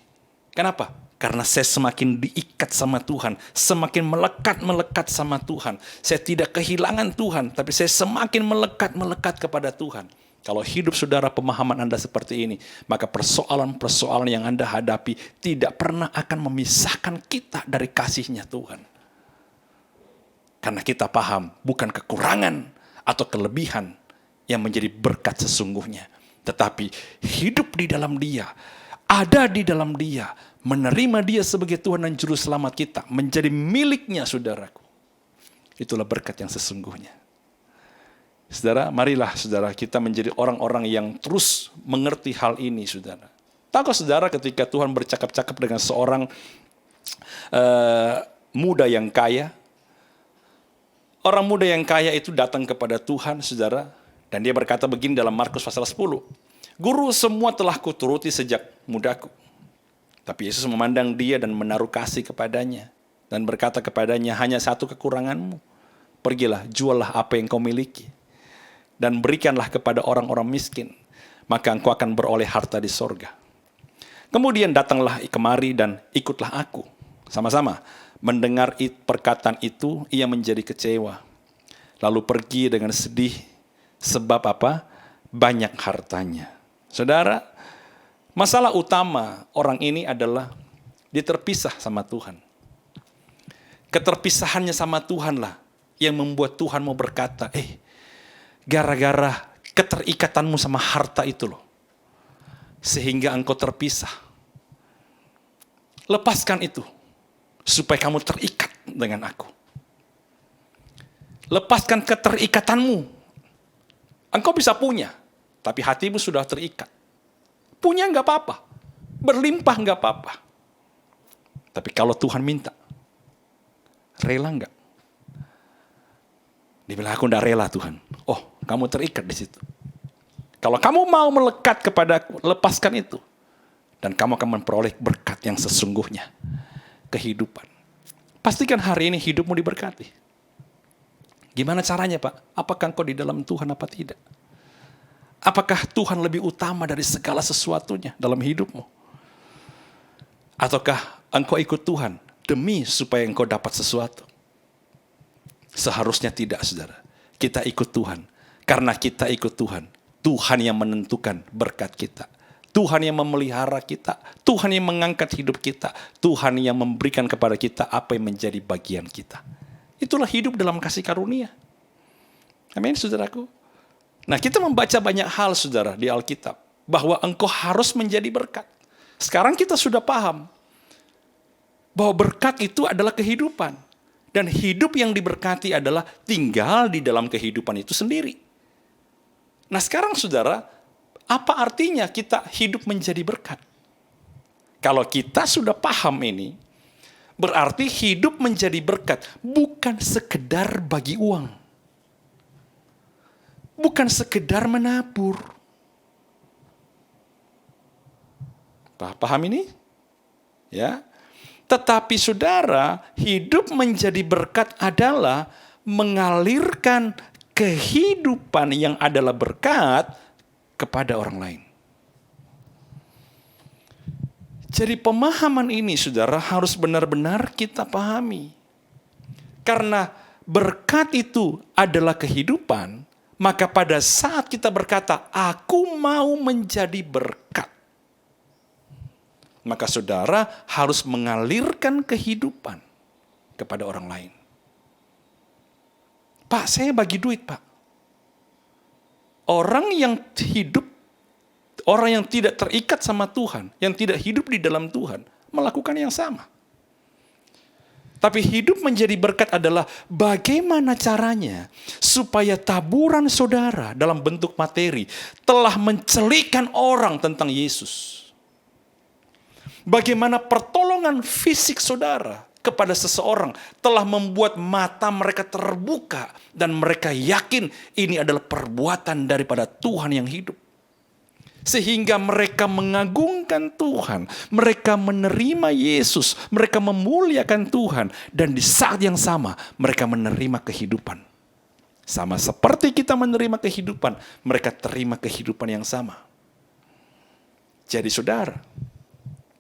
Kenapa? Karena saya semakin diikat sama Tuhan, semakin melekat sama Tuhan. Saya tidak kehilangan Tuhan, tapi saya semakin melekat kepada Tuhan. Kalau hidup saudara pemahaman Anda seperti ini, maka persoalan-persoalan yang Anda hadapi tidak pernah akan memisahkan kita dari kasih-Nya Tuhan. Karena kita paham bukan kekurangan atau kelebihan yang menjadi berkat sesungguhnya, tetapi hidup di dalam Dia, ada di dalam Dia, menerima Dia sebagai Tuhan dan Juru Selamat kita, menjadi miliknya saudaraku. Itulah berkat yang sesungguhnya. Saudara, marilah saudara kita menjadi orang-orang yang terus mengerti hal ini, saudara. Tahukah saudara ketika Tuhan bercakap-cakap dengan seorang muda yang kaya, orang muda yang kaya itu datang kepada Tuhan, saudara, dan dia berkata begini dalam Markus pasal 10. Guru, semua telah kuturuti sejak mudaku. Tapi Yesus memandang dia dan menaruh kasih kepadanya. Dan berkata kepadanya, hanya satu kekuranganmu. Pergilah, juallah apa yang kau miliki. Dan berikanlah kepada orang-orang miskin. Maka engkau akan beroleh harta di sorga. Kemudian datanglah kemari dan ikutlah aku. Sama-sama mendengar perkataan itu, ia menjadi kecewa. Lalu pergi dengan sedih. Sebab apa? Banyak hartanya. Saudara, masalah utama orang ini adalah dia terpisah sama Tuhan. Keterpisahannya sama Tuhanlah yang membuat Tuhan mau berkata, gara-gara keterikatanmu sama harta itu loh, sehingga engkau terpisah. Lepaskan itu, supaya kamu terikat dengan aku. Lepaskan keterikatanmu. Engkau bisa punya, tapi hatimu sudah terikat. Punya enggak apa-apa, berlimpah enggak apa-apa. Tapi kalau Tuhan minta, rela enggak? Dia bilang, aku enggak rela Tuhan. Oh, kamu terikat di situ. Kalau kamu mau melekat kepada aku, lepaskan itu. Dan kamu akan memperoleh berkat yang sesungguhnya. Kehidupan. Pastikan hari ini hidupmu diberkati. Gimana caranya Pak? Apakah engkau di dalam Tuhan apa tidak? Apakah Tuhan lebih utama dari segala sesuatunya dalam hidupmu? Ataukah engkau ikut Tuhan demi supaya engkau dapat sesuatu? Seharusnya tidak, saudara. Kita ikut Tuhan. Karena kita ikut Tuhan, Tuhan yang menentukan berkat kita. Tuhan yang memelihara kita. Tuhan yang mengangkat hidup kita. Tuhan yang memberikan kepada kita apa yang menjadi bagian kita. Itulah hidup dalam kasih karunia. Amin, saudaraku. Nah, kita membaca banyak hal, saudara, di Alkitab. Bahwa engkau harus menjadi berkat. Sekarang kita sudah paham bahwa berkat itu adalah kehidupan. Dan hidup yang diberkati adalah tinggal di dalam kehidupan itu sendiri. Nah, sekarang saudara, apa artinya kita hidup menjadi berkat? Kalau kita sudah paham ini, berarti hidup menjadi berkat bukan sekedar bagi uang. Bukan sekedar menabur. Paham ini? Ya. Tetapi saudara, hidup menjadi berkat adalah mengalirkan kehidupan yang adalah berkat kepada orang lain. Jadi pemahaman ini saudara harus benar-benar kita pahami. Karena berkat itu adalah kehidupan, maka pada saat kita berkata, aku mau menjadi berkat, maka saudara harus mengalirkan kehidupan kepada orang lain. Pak, saya bagi duit, Pak. Orang yang hidup, orang yang tidak terikat sama Tuhan, yang tidak hidup di dalam Tuhan, melakukan yang sama. Tapi hidup menjadi berkat adalah bagaimana caranya supaya taburan saudara dalam bentuk materi telah mencelikan orang tentang Yesus. Bagaimana pertolongan fisik saudara kepada seseorang telah membuat mata mereka terbuka dan mereka yakin ini adalah perbuatan daripada Tuhan yang hidup. Sehingga mereka mengagungkan Tuhan, mereka menerima Yesus, mereka memuliakan Tuhan, dan di saat yang sama mereka menerima kehidupan. Sama seperti kita menerima kehidupan, mereka terima kehidupan yang sama. Jadi saudara,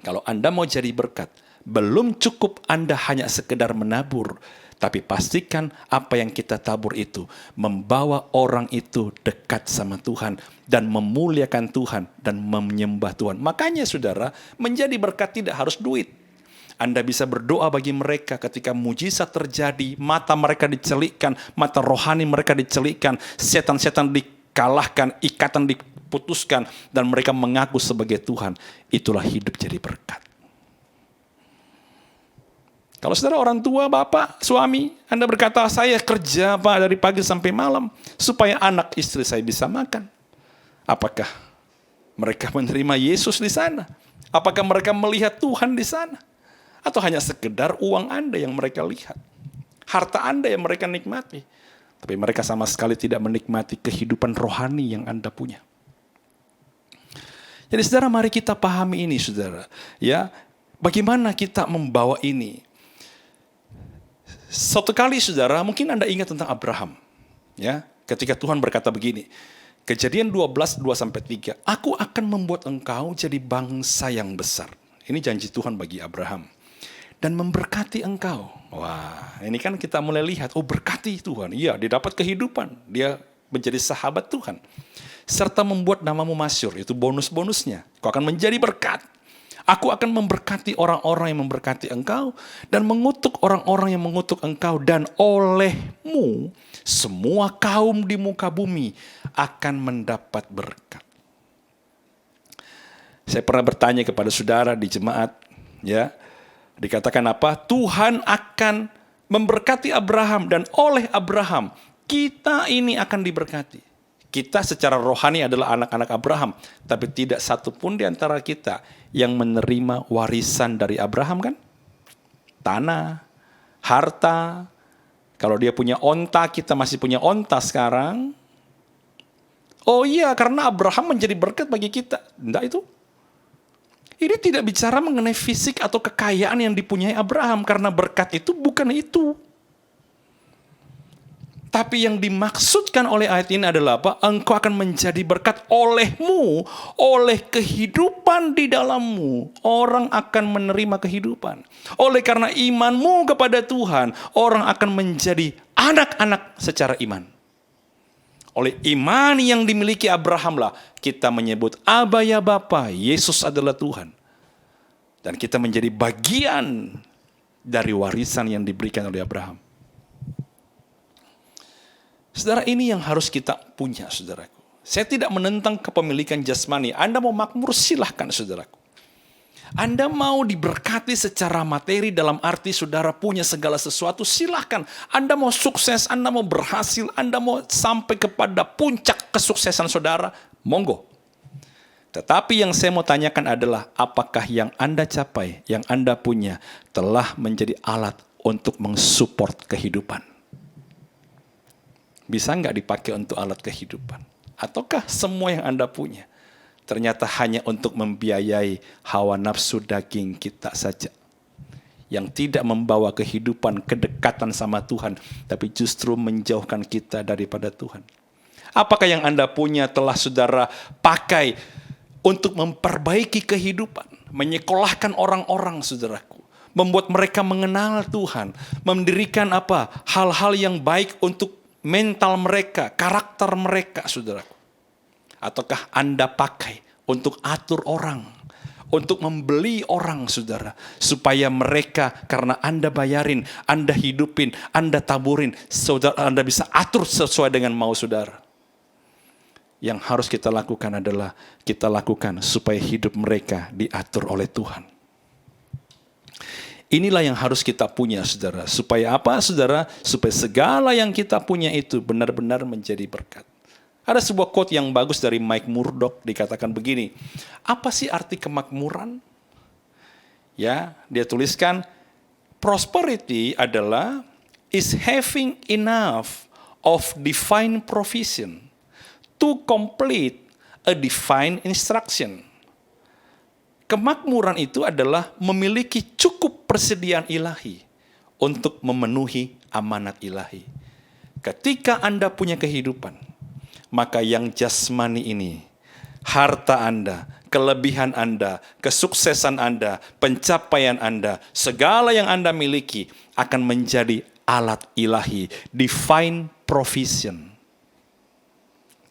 kalau Anda mau jadi berkat, belum cukup Anda hanya sekedar menabur, tapi pastikan apa yang kita tabur itu membawa orang itu dekat sama Tuhan dan memuliakan Tuhan dan menyembah Tuhan. Makanya saudara, menjadi berkat tidak harus duit. Anda bisa berdoa bagi mereka ketika mujizat terjadi, mata mereka dicelikkan, mata rohani mereka dicelikkan, setan-setan dikalahkan, ikatan diputuskan, dan mereka mengaku sebagai Tuhan. Itulah hidup jadi berkat. Kalau saudara orang tua, bapak, suami, Anda berkata, saya kerja Pak dari pagi sampai malam supaya anak istri saya bisa makan. Apakah mereka menerima Yesus di sana? Apakah mereka melihat Tuhan di sana? Atau hanya sekedar uang Anda yang mereka lihat? Harta Anda yang mereka nikmati? Tapi mereka sama sekali tidak menikmati kehidupan rohani yang Anda punya. Jadi saudara, mari kita pahami ini saudara. Ya, bagaimana kita membawa ini? Suatu kali saudara, mungkin Anda ingat tentang Abraham. Ya, ketika Tuhan berkata begini, Kejadian 12, 2-3, aku akan membuat engkau jadi bangsa yang besar. Ini janji Tuhan bagi Abraham. Dan memberkati engkau. Wah, ini kan kita mulai lihat, oh berkati Tuhan. Iya, dia dapat kehidupan. Dia menjadi sahabat Tuhan. Serta membuat namamu masyhur, itu bonus-bonusnya. Kau akan menjadi berkat. Aku akan memberkati orang-orang yang memberkati engkau dan mengutuk orang-orang yang mengutuk engkau, dan olehmu semua kaum di muka bumi akan mendapat berkat. Saya pernah bertanya kepada saudara di jemaat, ya, dikatakan apa? Tuhan akan memberkati Abraham dan oleh Abraham kita ini akan diberkati. Kita secara rohani adalah anak-anak Abraham, tapi tidak satu pun di antara kita yang menerima warisan dari Abraham kan? Tanah, harta. Kalau dia punya onta, kita masih punya onta sekarang. Oh iya, karena Abraham menjadi berkat bagi kita. Enggak itu. Ini tidak bicara mengenai fisik atau kekayaan yang dipunyai Abraham, karena berkat itu bukan itu. Tapi yang dimaksudkan oleh ayat ini adalah apa? Engkau akan menjadi berkat olehmu, oleh kehidupan di dalammu. Orang akan menerima kehidupan. Oleh karena imanmu kepada Tuhan, orang akan menjadi anak-anak secara iman. Oleh iman yang dimiliki Abraham lah kita menyebut Aba ya Bapa, Yesus adalah Tuhan. Dan kita menjadi bagian dari warisan yang diberikan oleh Abraham. Saudara, ini yang harus kita punya, saudaraku. Saya tidak menentang kepemilikan jasmani. Anda mau makmur, silahkan, saudaraku. Anda mau diberkati secara materi dalam arti saudara punya segala sesuatu, silahkan. Anda mau sukses, Anda mau berhasil, Anda mau sampai kepada puncak kesuksesan saudara, monggo. Tetapi yang saya mau tanyakan adalah, apakah yang Anda capai, yang Anda punya, telah menjadi alat untuk mensupport kehidupan? Bisa nggak dipakai untuk alat kehidupan? Ataukah semua yang Anda punya ternyata hanya untuk membiayai hawa nafsu daging kita saja, yang tidak membawa kehidupan, kedekatan sama Tuhan, tapi justru menjauhkan kita daripada Tuhan? Apakah yang Anda punya telah saudara pakai untuk memperbaiki kehidupan, menyekolahkan orang-orang, saudaraku, membuat mereka mengenal Tuhan, mendirikan apa? Hal-hal yang baik untuk mental mereka, karakter mereka, saudaraku? Ataukah Anda pakai untuk atur orang, untuk membeli orang, saudara, supaya mereka, karena Anda bayarin, Anda hidupin, Anda taburin, saudara, Anda bisa atur sesuai dengan mau saudara? Yang harus kita lakukan adalah kita lakukan supaya hidup mereka diatur oleh Tuhan. Inilah yang harus kita punya, saudara. Supaya apa, saudara? Supaya segala yang kita punya itu benar-benar menjadi berkat. Ada sebuah quote yang bagus dari Mike Murdock, dikatakan begini, apa sih arti kemakmuran? Ya, dia tuliskan, prosperity adalah is having enough of divine provision to complete a divine instruction. Kemakmuran itu adalah memiliki cukup persediaan ilahi untuk memenuhi amanat ilahi. Ketika Anda punya kehidupan, maka yang jasmani ini, harta Anda, kelebihan Anda, kesuksesan Anda, pencapaian Anda, segala yang Anda miliki akan menjadi alat ilahi, divine provision.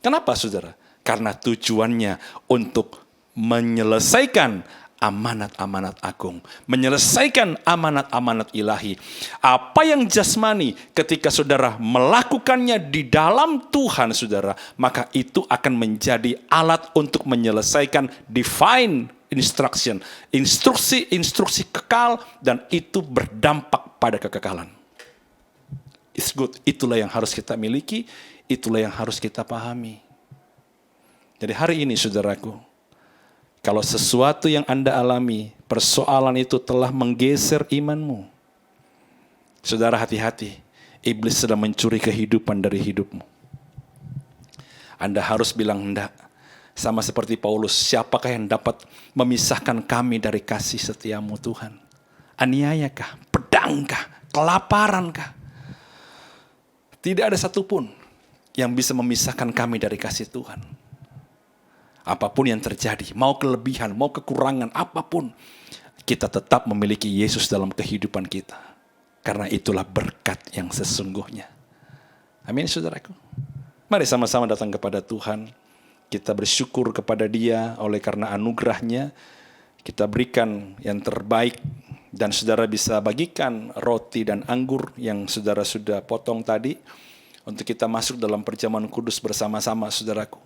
Kenapa saudara? Karena tujuannya untuk menyelesaikan amanat-amanat agung, menyelesaikan amanat-amanat ilahi. Apa yang jasmani ketika saudara melakukannya di dalam Tuhan saudara, maka itu akan menjadi alat untuk menyelesaikan divine instruction, instruksi kekal, dan itu berdampak pada kekekalan. It's good. Itulah yang harus kita miliki, itulah yang harus kita pahami. Jadi hari ini saudaraku, kalau sesuatu yang Anda alami, persoalan itu telah menggeser imanmu, saudara hati-hati, iblis sedang mencuri kehidupan dari hidupmu. Anda harus bilang enggak. Sama seperti Paulus, siapakah yang dapat memisahkan kami dari kasih setiamu Tuhan? Aniayakah? Pedangkah? Kelaparankah? Tidak ada satupun yang bisa memisahkan kami dari kasih Tuhan. Apapun yang terjadi, mau kelebihan, mau kekurangan, apapun, kita tetap memiliki Yesus dalam kehidupan kita. Karena itulah berkat yang sesungguhnya. Amin saudaraku. Mari sama-sama datang kepada Tuhan. Kita bersyukur kepada Dia oleh karena anugerahnya. Kita berikan yang terbaik. Dan saudara bisa bagikan roti dan anggur yang saudara sudah potong tadi. Untuk kita masuk dalam perjamuan kudus bersama-sama saudaraku.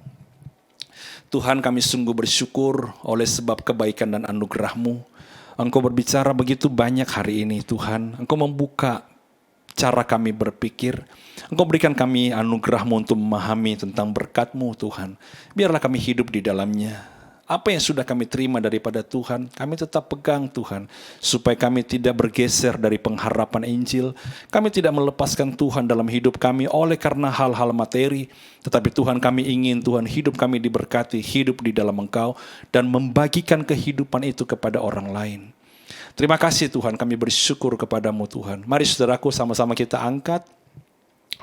Tuhan, kami sungguh bersyukur oleh sebab kebaikan dan anugerah-Mu. Engkau berbicara begitu banyak hari ini Tuhan. Engkau membuka cara kami berpikir. Engkau berikan kami anugerah-Mu untuk memahami tentang berkat-Mu Tuhan. Biarlah kami hidup di dalamnya. Apa yang sudah kami terima daripada Tuhan, kami tetap pegang Tuhan. Supaya kami tidak bergeser dari pengharapan Injil. Kami tidak melepaskan Tuhan dalam hidup kami oleh karena hal-hal materi. Tetapi Tuhan, kami ingin Tuhan hidup kami diberkati, hidup di dalam Engkau. Dan membagikan kehidupan itu kepada orang lain. Terima kasih Tuhan, kami bersyukur kepadamu Tuhan. Mari saudaraku sama-sama kita angkat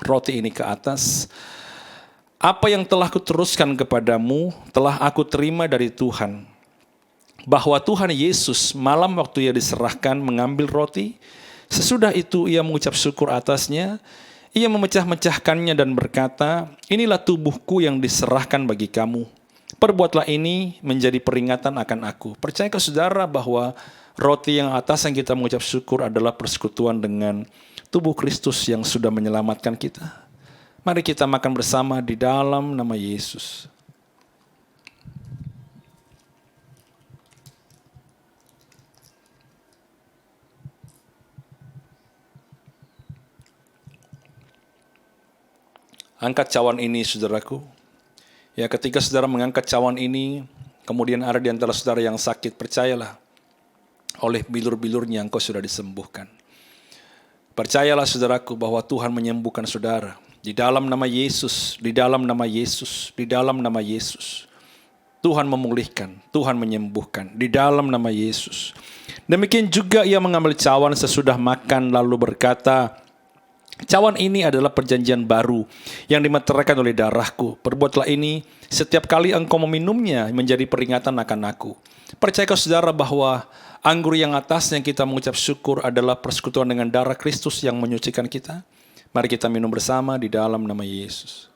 roti ini ke atas. Apa yang telah kuteruskan kepadamu telah aku terima dari Tuhan. Bahwa Tuhan Yesus malam waktu ia diserahkan mengambil roti. Sesudah itu ia mengucap syukur atasnya. Ia memecah-mecahkannya dan berkata, inilah tubuhku yang diserahkan bagi kamu. Perbuatlah ini menjadi peringatan akan aku. Percayakah saudara bahwa roti yang atas yang kita mengucap syukur adalah persekutuan dengan tubuh Kristus yang sudah menyelamatkan kita? Mari kita makan bersama di dalam nama Yesus. Angkat cawan ini saudaraku. Ya, ketika saudara mengangkat cawan ini, kemudian ada di antara saudara yang sakit, percayalah, oleh bilur-bilurnya engkau sudah disembuhkan. Percayalah saudaraku bahwa Tuhan menyembuhkan saudara. Di dalam nama Yesus, di dalam nama Yesus, di dalam nama Yesus. Tuhan memulihkan, Tuhan menyembuhkan, di dalam nama Yesus. Demikian juga ia mengambil cawan sesudah makan lalu berkata, cawan ini adalah perjanjian baru yang dimeteraikan oleh darahku. Perbuatlah ini setiap kali engkau meminumnya menjadi peringatan akan aku. Percayakah saudara bahwa anggur yang atas yang kita mengucap syukur adalah persekutuan dengan darah Kristus yang menyucikan kita? Mari kita minum bersama di dalam nama Yesus.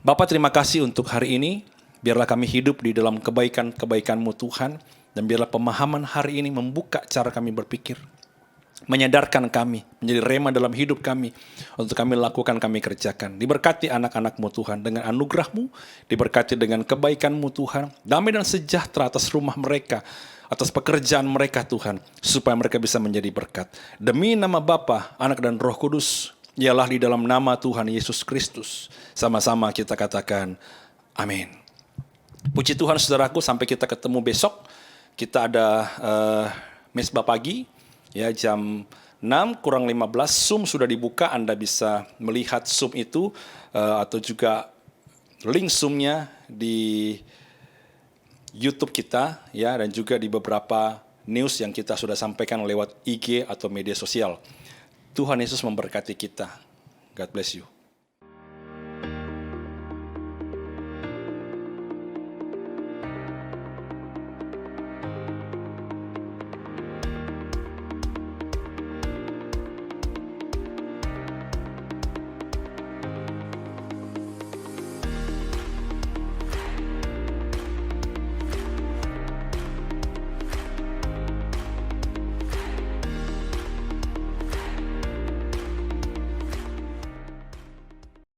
Bapa, terima kasih untuk hari ini. Biarlah kami hidup di dalam kebaikan-kebaikan-Mu Tuhan. Dan biarlah pemahaman hari ini membuka cara kami berpikir. Menyadarkan kami, menjadi rema dalam hidup kami. Untuk kami lakukan, kami kerjakan. Diberkati anak-anak-Mu Tuhan dengan anugerah-Mu. Diberkati dengan kebaikan-Mu Tuhan. Damai dan sejahtera atas rumah mereka. Atas pekerjaan mereka Tuhan. Supaya mereka bisa menjadi berkat. Demi nama Bapa, Anak dan Roh Kudus. Ialah di dalam nama Tuhan Yesus Kristus. Sama-sama kita katakan amin. Puji Tuhan saudaraku, sampai kita ketemu besok. Kita ada mesbah pagi ya jam 6 kurang 15 Zoom sudah dibuka, Anda bisa melihat Zoom itu atau juga link Zoom-nya di YouTube kita ya, dan juga di beberapa news yang kita sudah sampaikan lewat IG atau media sosial. Tuhan Yesus memberkati kita. God bless you.